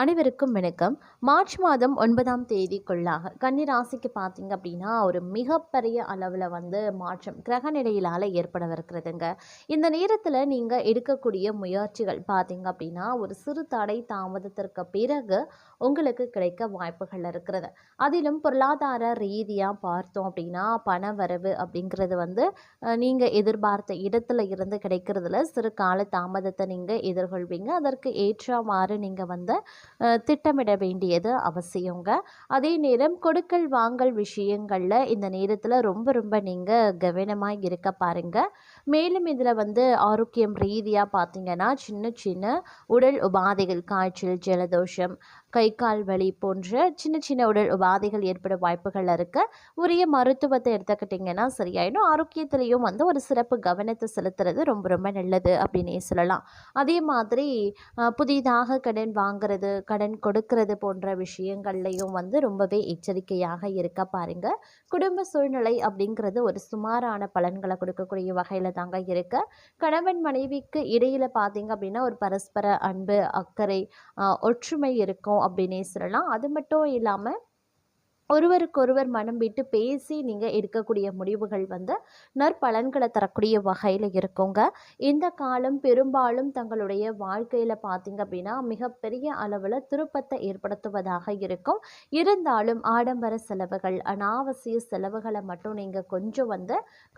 அனைவருக்கும் வணக்கம். மார்ச் மாதம் 9ஆம் தேதிக்குள்ளாக கன்னி ராசிக்கு பார்த்தீங்க அப்படின்னா, ஒரு மிகப்பெரிய அளவில் மாற்றம் கிரக நிலையிலால் ஏற்படவிருக்கிறதுங்க. இந்த நேரத்தில் நீங்கள் எடுக்கக்கூடிய முயற்சிகள் பார்த்தீங்க அப்படின்னா, ஒரு சிறு தடை தாமதத்திற்கு பிறகு உங்களுக்கு கிடைக்க வாய்ப்புகள் இருக்கிறது. அதிலும் பொருளாதார ரீதியாக பார்த்தோம் அப்படின்னா, பண வரவு அப்படிங்கிறது நீங்கள் எதிர்பார்த்த இடத்துல இருந்து கிடைக்கிறதுல சிறு கால தாமதத்தை நீங்கள் எதிர்கொள்வீங்க. அதற்கு ஏற்றவாறு நீங்கள் திட்டமிட வேண்டியது அவசியங்க. அதே நேரம் கொடுக்கல் வாங்கல் விஷயங்களில் இந்த நேரத்தில் ரொம்ப ரொம்ப நீங்கள் கவனமாக இருக்க பாருங்க. மேலும் இதில் ஆரோக்கியம் ரீதியாக பார்த்தீங்கன்னா, சின்ன சின்ன உடல் உபாதைகள், காய்ச்சல், ஜலதோஷம், கை கால் வலி போன்ற சின்ன சின்ன உடல் உபாதைகள் ஏற்பட வாய்ப்புகள் இருக்கு. உரிய மருத்துவத்தை எடுத்துக்கிட்டிங்கன்னா சரியாயிடும். ஆரோக்கியத்திலையும் ஒரு சிறப்பு கவனத்தை செலுத்துறது ரொம்ப ரொம்ப நல்லது அப்படின்னே சொல்லலாம். அதே மாதிரி புதிதாக கடன் வாங்குறது, கடன் கொடுக்கறது போன்ற விஷயங்கள்லையும் ரொம்பவே எச்சரிக்கையாக இருக்க பாருங்க. குடும்ப சூழ்நிலை அப்படிங்கிறது ஒரு சுமாரான பலன்களை கொடுக்கக்கூடிய வகையில் தாங்க இருக்கு. கணவன் மனைவிக்கு இடையில பார்த்தீங்க அப்படின்னா, ஒரு பரஸ்பர அன்பு, அக்கறை, ஒற்றுமை இருக்கும் அப்படின்னே சொல்லலாம். அது மட்டும் இல்லாமல் ஒருவருக்கொருவர் மனம் விட்டு பேசி நீங்கள் எடுக்கக்கூடிய முடிவுகள் நற்பலன்களை தரக்கூடிய வகையில் இருக்குங்க. இந்த காலம் பெரும்பாலும் தங்களுடைய வாழ்க்கையில் பார்த்தீங்க அப்படின்னா, மிகப்பெரிய அளவில் திருப்பத்தை ஏற்படுத்துவதாக இருக்கும். இருந்தாலும் ஆடம்பர செலவுகள், அனாவசிய செலவுகளை மட்டும் நீங்கள் கொஞ்சம்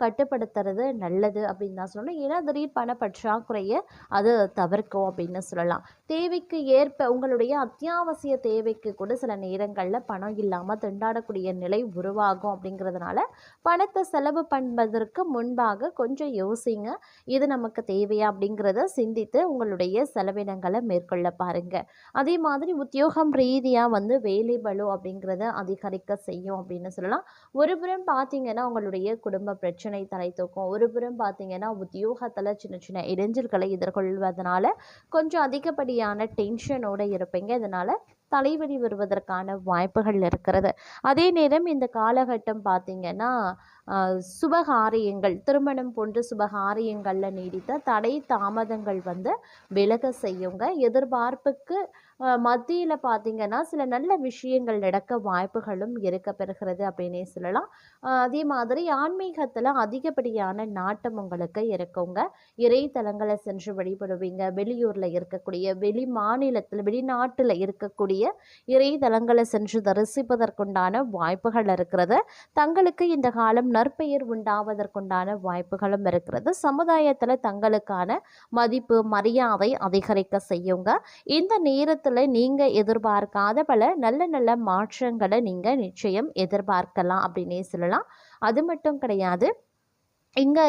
கட்டுப்படுத்துறது நல்லது அப்படின்னு தான் சொல்லணும். ஏன்னா திடீர் பண பற்றாக்குறையை அது தவிர்க்கும் அப்படின்னு சொல்லலாம். தேவைக்கு ஏற்ப உங்களுடைய அத்தியாவசிய தேவைக்கு கூட சில நேரங்களில் பணம் இல்லாமல் திண்டாடக்கூடிய நிலை உருவாகும். அப்படிங்கிறதுனால பணத்தை செலவு பண்ணுவதற்கு முன்பாக கொஞ்சம் யோசிங்க. இது நமக்கு தேவையா அப்படிங்கிறத சிந்தித்து உங்களுடைய செலவினங்களை மேற்கொள்ள பாருங்க. அதே மாதிரி உத்தியோகம் ரீதியாக வேலை பளு அப்படிங்கிறத அதிகரிக்க செய்யும் அப்படின்னு சொல்லலாம். ஒருபுறம் பார்த்தீங்கன்னா உங்களுடைய குடும்ப பிரச்சனை தலை தூக்கும். ஒருபுறம் பார்த்தீங்கன்னா உத்தியோகத்தில் சின்ன சின்ன இடைஞ்சல்களை எதிர்கொள்வதனால கொஞ்சம் அதிகப்படியான டென்ஷனோடு இருப்பீங்க. இதனால் தலைவலி வருவதற்கான வாய்ப்புகள் இருக்கிறது. அதே நேரம் இந்த காலகட்டம் பார்த்தீங்கன்னா, சுபகாரியங்கள், திருமணம் போன்ற சுபகாரியங்களில் நீடித்த தடை தாமதங்கள் விலக செய்யுங்க. எதிர்பார்ப்புக்கு மத்தியில் பார்த்தீங்கன்னா சில நல்ல விஷயங்கள் நடக்க வாய்ப்புகளும் இருக்க பெறுகிறது அப்படின்னே சொல்லலாம். அதே மாதிரி ஆன்மீகத்தில் அதிகப்படியான நாட்டம் உங்களுக்கு இருக்குங்க. இறைத்தலங்களை சென்று வழிபடுவீங்க. வெளியூரில் இருக்கக்கூடிய, வெளி மாநிலத்தில், வெளிநாட்டில் இருக்கக்கூடிய இறைத்தலங்களை சென்று தரிசிப்பதற்குண்டான வாய்ப்புகள் இருக்கிறது. தங்களுக்கு இந்த காலம் நற்பெயர் உண்டாவதற்குண்டான வாய்ப்புகளும் இருக்கிறது. சமுதாயத்தில் தங்களுக்கான மதிப்பு, மரியாதை அதிகரிக்க செய்யுங்க. இந்த நேரத்தில் நீங்கள் எதிர்பார்க்காத பல நல்ல நல்ல மாற்றங்களை நீங்கள் நிச்சயம் எதிர்பார்க்கலாம் அப்படின்னே சொல்லலாம். அது மட்டும் கிடையாது,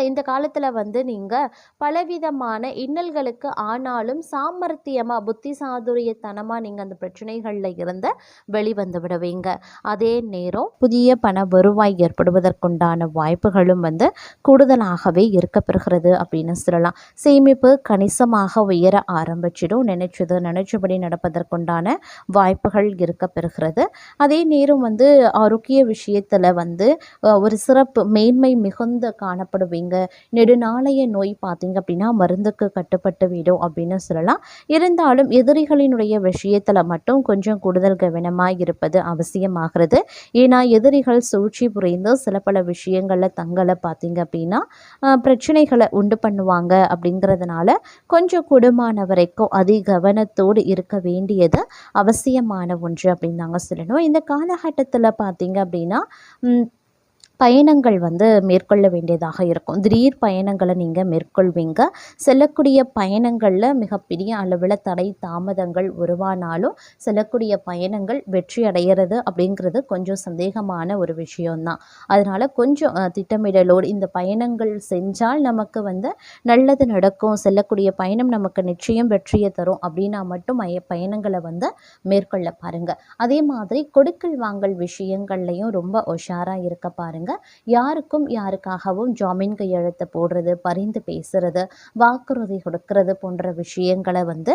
இந்த காலத்தில் நீங்கள் பலவிதமான இன்னல்களுக்கு ஆனாலும் சாமர்த்தியமாக, புத்தி சாதுரியத்தனமாக நீங்கள் அந்த பிரச்சனைகளில் இருந்து வெளிவந்து விடுவீங்க. அதே நேரம் புதிய பண வருவாய் ஏற்படுவதற்குண்டான வாய்ப்புகளும் கூடுதலாகவே இருக்கப்பெறுகிறது அப்படின்னு சொல்லலாம். சேமிப்பு கணிசமாக உயர ஆரம்பிச்சிடும். நினைச்சபடி நடப்பதற்குண்டான வாய்ப்புகள் இருக்கப்பெறுகிறது. அதே நேரம் ஆரோக்கிய விஷயத்தில் ஒரு சிறப்பு மேன்மை மிகுந்த காணப்படுவீங்க. நெடுநாளைய நோய் பார்த்தீங்க அப்படின்னா மருந்துக்கு கட்டுப்பட்டு விடும் அப்படின்னு சொல்லலாம். இருந்தாலும் எதிரிகளினுடைய விஷயத்தில் மட்டும் கொஞ்சம் கூடுதல் கவனமாக இருப்பது அவசியமாகிறது. ஏன்னா எதிரிகள் சூழ்ச்சி புரிந்து சில பல விஷயங்களில் தங்களை பார்த்தீங்க அப்படின்னா பிரச்சனைகளை உண்டு பண்ணுவாங்க. அப்படிங்கிறதுனால கொஞ்சம் கூடுமான வரைக்கும் கவனத்தோடு இருக்க வேண்டியது அவசியமான ஒன்று அப்படின்னு நாங்கள் சொல்லணும். இந்த காலகட்டத்தில் பார்த்தீங்க அப்படின்னா பயணங்கள் மேற்கொள்ள வேண்டியதாக இருக்கும். திடீர் பயணங்களை நீங்கள் மேற்கொள்வீங்க. செல்லக்கூடிய பயணங்களில் மிகப்பெரிய அளவில் தடை தாமதங்கள் உருவானாலும் செல்லக்கூடிய பயணங்கள் வெற்றி அடைகிறது அப்படிங்கிறது கொஞ்சம் சந்தேகமான ஒரு விஷயம்தான். அதனால் கொஞ்சம் திட்டமிடலோடு இந்த பயணங்கள் செஞ்சால் நமக்கு நல்லது நடக்கும், செல்லக்கூடிய பயணம் நமக்கு நிச்சயம் வெற்றியை தரும் அப்படின்னா மட்டும் பயணங்களை மேற்கொள்ள பாருங்கள். அதே மாதிரி கொடுக்கல் வாங்கல் விஷயங்கள்லையும் ரொம்ப உஷாராக இருக்க பாருங்கள். இருக்காதுங்க. யாருக்காகவும் ஜாமீன் கையெழுத்து போடுறது, பரிந்து பேசுறது, வாக்குறுதி கொடுக்கறது போன்ற விஷயங்களை வந்து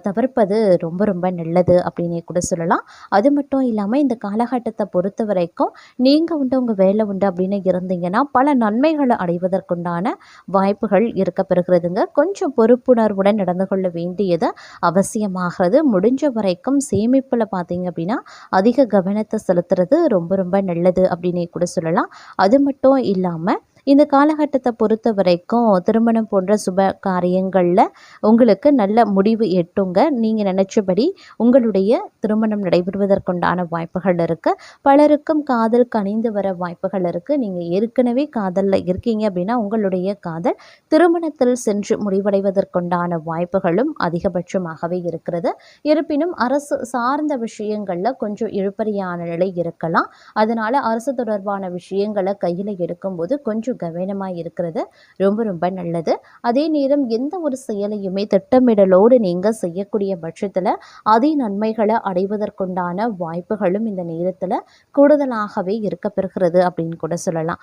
தவிர்ப்பது ரொம்ப ரொம்ப நல்லது அப்படின்னே கூட சொல்லலாம். அது மட்டும் இல்லாமல் இந்த காலகட்டத்தை பொறுத்த வரைக்கும் நீங்கள் உண்டு உங்கள் வேலை உண்டு அப்படின்னு இருந்தீங்கன்னா பல நன்மைகளை அடைவதற்குண்டான வாய்ப்புகள் இருக்க பெறுகிறதுங்க. கொஞ்சம் பொறுப்புணர்வுடன் நடந்து கொள்ள வேண்டியது அவசியமாகிறது. முடிஞ்ச வரைக்கும் சேமிப்பில் பார்த்தீங்க அப்படின்னா அதிக கவனத்தை செலுத்துறது ரொம்ப ரொம்ப நல்லது அப்படின்னே கூட சொல்லலாம். அது மட்டும் இல்லாமல் இந்த காலகட்டத்தை பொறுத்த வரைக்கும் திருமணம் போன்ற சுப காரியங்களில் உங்களுக்கு நல்ல முடிவு எட்டுங்க. நீங்கள் நினச்சபடி உங்களுடைய திருமணம் நடைபெறுவதற்குண்டான வாய்ப்புகள் இருக்குது. பலருக்கும் காதல் கனிந்து வர வாய்ப்புகள் இருக்குது. நீங்கள் ஏற்கனவே காதலில் இருக்கீங்க அப்படின்னா உங்களுடைய காதல் திருமணத்தில் சென்று முடிவடைவதற்குண்டான வாய்ப்புகளும் அதிகபட்சமாகவே இருக்கிறது. இருப்பினும் அரசு சார்ந்த விஷயங்களில் கொஞ்சம் இழுபறியான நிலை இருக்கலாம். அதனால் அரசு தொடர்பான விஷயங்களை கையில் எடுக்கும்போது கொஞ்சம் கவனமாக இருக்கிறது ரொம்ப ரொம்ப நல்லது. அதே நேரம் எந்த ஒரு செயலையுமே திட்டமிடலோடு நீங்கள் செய்யக்கூடிய பட்சத்தில் அதே நன்மைகளை அடைவதற்குண்டான வாய்ப்புகளும் இந்த நேரத்தில் கூடுதலாகவே இருக்க பெறுகிறது அப்படின்னு கூட சொல்லலாம்.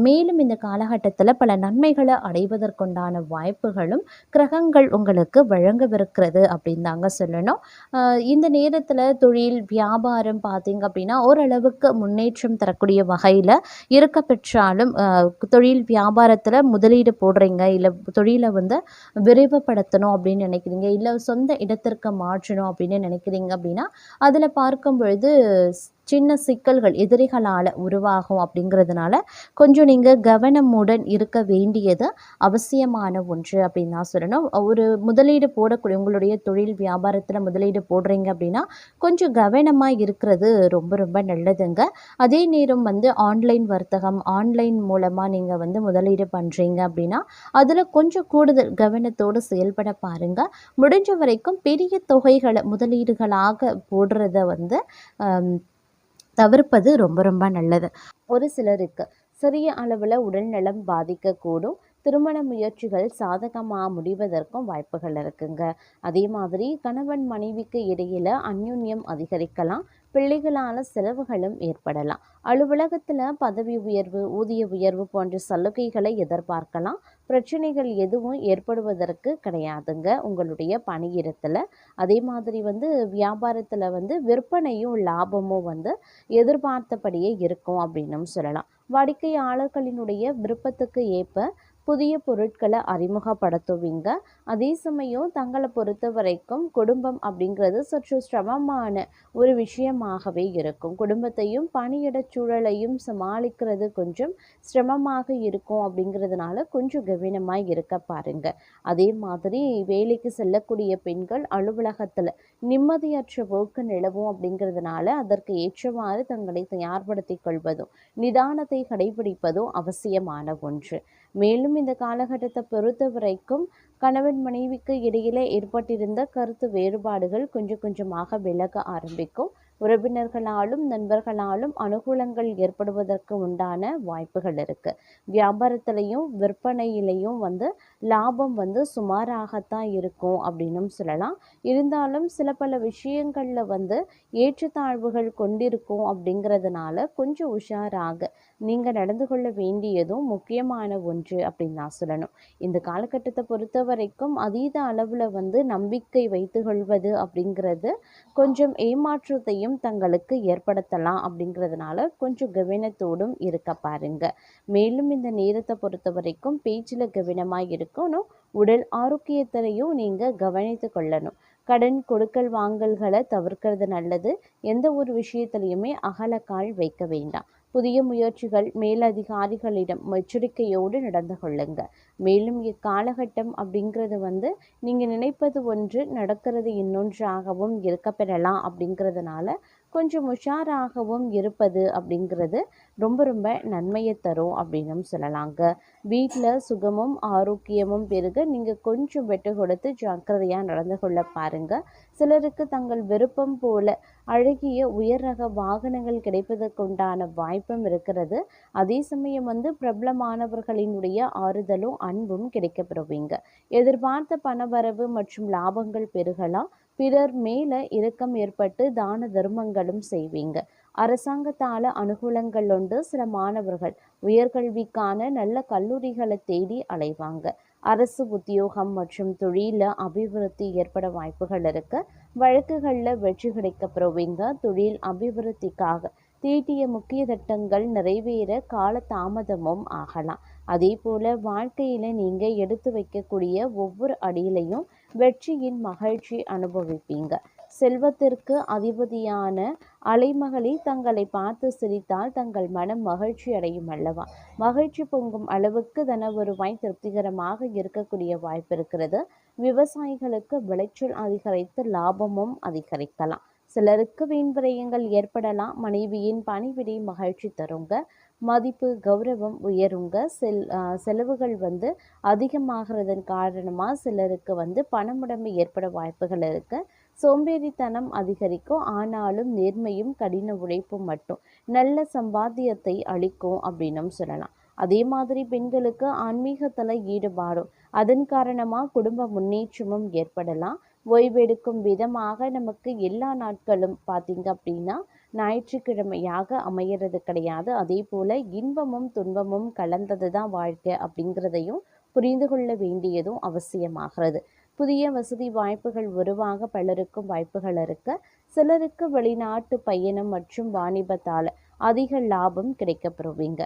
மேலும் இந்த காலகட்டத்தில் பல நன்மைகளை அடைவதற்குண்டான வாய்ப்புகளும் கிரகங்கள் உங்களுக்கு வழங்கவிருக்கிறது அப்படின்னு தாங்க சொல்லணும். இந்த நேரத்தில் தொழில் வியாபாரம் பார்த்தீங்க அப்படின்னா ஓரளவுக்கு முன்னேற்றம் தரக்கூடிய வகையில் இருக்க பெற்றாலும் தொழில் வியாபாரத்தில் முதலீடு போடுறீங்க, இல்லை தொழிலை வந்து விரிவுபடுத்தணும் அப்படின்னு நினைக்கிறீங்க, இல்லை சொந்த இடத்திற்கு மாற்றணும் அப்படின்னு நினைக்கிறீங்க அப்படின்னா அதில் பார்க்கும் பொழுது சின்ன சிக்கல்கள் எதிரிகளால் உருவாகும். அப்படிங்கிறதுனால கொஞ்சம் நீங்கள் கவனமுடன் இருக்க வேண்டியது அவசியமான ஒன்று அப்படின்னு தான் சொல்லணும். ஒரு முதலீடு போடக்கூடிய உங்களுடைய தொழில் வியாபாரத்தில் முதலீடு போடுறீங்க அப்படின்னா கொஞ்சம் கவனமாக இருக்கிறது ரொம்ப ரொம்ப நல்லதுங்க. அதே நேரம் வந்து ஆன்லைன் வர்த்தகம், ஆன்லைன் மூலமாக நீங்கள் வந்து முதலீடு பண்ணுறீங்க அப்படின்னா அதில் கொஞ்சம் கூடுதல் கவனத்தோடு செயல்பட பாருங்கள். முடிஞ்ச வரைக்கும் பெரிய தொகைகளை முதலீடுகளாக போடுறத வந்து தவிர்ப்பது ரொம்ப ரொம்ப நல்லது. ஒரு சிலருக்கு சிறிய அளவில் உடல் நலம் பாதிக்கக்கூடும். திருமண முயற்சிகள் சாதகமாக முடிவதற்கும் வாய்ப்புகள் இருக்குங்க. அதே மாதிரி கணவன் மனைவிக்கு இடையில அந்யோன்யம் அதிகரிக்கலாம். பிள்ளைகளால் செலவுகளும் ஏற்படலாம். அலுவலகத்தில் பதவி உயர்வு, ஊதிய உயர்வு போன்ற சலுகைகளை எதிர்பார்க்கலாம். பிரச்சனைகள் எதுவும் ஏற்படுவதற்கு கிடையாதுங்க உங்களுடைய பணியிடத்தில். அதே மாதிரி வந்து வியாபாரத்தில் வந்து விற்பனையும் லாபமும் வந்து எதிர்பார்த்தபடியே இருக்கும் அப்படின்னும் சொல்லலாம். வாடிக்கையாளர்களினுடைய விருப்பத்துக்கு ஏற்ப புதிய பொருட்களை அறிமுகப்படுத்துவீங்க. அதே சமயம் தங்களை பொறுத்த வரைக்கும் குடும்பம் அப்படிங்கிறது சற்று சிரமமான ஒரு விஷயமாகவே இருக்கும். குடும்பத்தையும் பணியிட சூழலையும் சமாளிக்கிறது கொஞ்சம் சிரமமாக இருக்கும். அப்படிங்கிறதுனால கொஞ்சம் கவனமாக இருக்க பாருங்க. அதே மாதிரி வேலைக்கு செல்லக்கூடிய பெண்கள் அலுவலகத்தில் நிம்மதியற்ற போக்கு நிலவும். அப்படிங்கிறதுனால அதற்கு ஏற்றவாறு தங்களை தயார்படுத்திக் கொள்வதும் நிதானத்தை கடைபிடிப்பதும் அவசியமான ஒன்று. மேலும் இந்த காலகட்டத்தை பொறுத்த வரைக்கும் கணவன் மனைவிக்கு இடையில ஏற்பட்டிருந்த கருத்து வேறுபாடுகள் கொஞ்சம் கொஞ்சமாக விலக ஆரம்பிக்கும். உறவினர்களாலும் நண்பர்களாலும் அனுகூலங்கள் ஏற்படுவதற்கு உண்டான வாய்ப்புகள் இருக்கு. வியாபாரத்திலையும் விற்பனையிலையும் வந்து லாபம் வந்து சுமாராகத்தான் இருக்கும் அப்படின்னும் சொல்லலாம். இருந்தாலும் சில பல விஷயங்கள்ல வந்து ஏற்றத்தாழ்வுகள் கொண்டிருக்கும். அப்படிங்கிறதுனால கொஞ்சம் உஷாராக நீங்க நடந்து கொள்ள வேண்டியதும் முக்கியமான ஒன்று அப்படின்னு நான் சொல்லணும். இந்த காலகட்டத்தை பொறுத்த வரைக்கும் அதீத அளவுல வந்து நம்பிக்கை வைத்து கொள்வது அப்படிங்கிறது கொஞ்சம் ஏமாற்றத்தையும் தங்களுக்கு ஏற்படுத்தலாம். அப்படிங்கிறதுனால கொஞ்சம் கவனத்தோடும் இருக்க பாருங்க. மேலும் இந்த நேரத்தை பொறுத்த வரைக்கும் பேச்சில் கவனமாக இருக்கணும். உடல் ஆரோக்கியத்திலையும் நீங்கள் கவனித்து கொள்ளணும். கடன் கொடுக்கல் வாங்கல்களை தவிர்க்கிறது நல்லது. எந்த ஒரு விஷயத்திலையுமே அகலக்கால் வைக்க வேண்டாம். புதிய முயற்சிகள் மேலதிகாரிகளிடம் எச்சரிக்கையோடு நடந்து கொள்ளுங்க. மேலும் இக்காலகட்டம் அப்படிங்கிறது வந்து நீங்கள் நினைப்பது ஒன்று நடக்கிறது இன்னொன்றாகவும் இருக்க பெறலாம். அப்படிங்கிறதுனால கொஞ்சம் உஷாராகவும் இருப்பது அப்படிங்கிறது ரொம்ப ரொம்ப நன்மையை தரும் அப்படின்னும் சொல்லலாங்க. வீட்டில் சுகமும் ஆரோக்கியமும் பெருக நீங்கள் கொஞ்சம் வெட்டு கொடுத்து ஜாக்கிரதையாக நடந்து கொள்ள பாருங்கள். சிலருக்கு தங்கள் விருப்பம் போல அழகிய உயர் ரக வாகனங்கள் கிடைப்பதற்குண்டான வாய்ப்பும் இருக்கிறது. அதே சமயம் வந்து பிரபலமானவர்களினுடைய ஆறுதலும் அன்பும் கிடைக்கப்பெறுவீங்க. எதிர்பார்த்த பணவரவு மற்றும் லாபங்கள் பெருகலாம். பிறர் மேல இரக்கம் ஏற்பட்டு தான தர்மங்களும் செய்வீங்க. அரசாங்கத்தால அனுகூலங்கள் உண்டு. சில மாணவர்கள் உயர்கல்விக்கான நல்ல கல்லூரிகளை தேடி அலைவாங்க. அரசு உத்தியோகம் மற்றும் தொழில அபிவிருத்தி ஏற்பட வாய்ப்புகள் இருக்கு. வழக்குகள்ல வெற்றி கிடைக்க பெறுவீங்க. தொழில் அபிவிருத்திக்காக தீட்டிய முக்கிய திட்டங்கள் நிறைவேற கால தாமதமும் ஆகலாம். அதே போல வாழ்க்கையில நீங்க எடுத்து வைக்கக்கூடிய ஒவ்வொரு அடியிலையும் வெற்றியின் மகிழ்ச்சி அனுபவிப்பீங்க. செல்வத்திற்கு அதிபதியான அலைமகளே தங்களை பார்த்து சிரித்தால் தங்கள் மனம் மகிழ்ச்சி அடையும் அல்லவா? மகிழ்ச்சி பொங்கும் அளவுக்கு தன வருவாய் திருப்திகரமாக இருக்கக்கூடிய வாய்ப்பு இருக்கிறது. விவசாயிகளுக்கு விளைச்சல் அதிகரித்து லாபமும் அதிகரிக்கலாம். சிலருக்கு வீண் விரயங்கள் ஏற்படலாம். மனைவியின் பணிவிடை மகிழ்ச்சி தருங்க. மதிப்பு கௌரவம் உயருங்க. செலவுகள் அதிகமாகிறதன் காரணமா சிலருக்கு பணமுடைமை ஏற்பட வாய்ப்புகள் இருக்கு. சோம்பேறித்தனம் அதிகரிக்கும். ஆனாலும் நேர்மையும் கடின உழைப்பும் மட்டும் நல்ல சம்பாத்தியத்தை அளிக்கும் அப்படின்னும் சொல்லலாம். அதே மாதிரி பெண்களுக்கு ஆன்மீகத்துல ஈடுபாடும் அதன் காரணமா குடும்ப முன்னேற்றமும் ஏற்படலாம். ஓய்வெடுக்கும் விதமாக நமக்கு எல்லா நாட்களும் பார்த்தீங்க அப்படின்னா ஞாயிற்றுக்கிழமையாக அமையிறது கிடையாது. அதே போல இன்பமும் துன்பமும் கலந்தது தான் வாழ்க்கை அப்படிங்கிறதையும் புரிந்து கொள்ள வேண்டியதும் அவசியமாகிறது. புதிய வசதி வாய்ப்புகள் உருவாக பலருக்கும் வாய்ப்புகள் இருக்கு. சிலருக்கு வெளிநாட்டு பயணம் மற்றும் வாணிபத்தால அதிக லாபம் கிடைக்க பெறுவீங்க.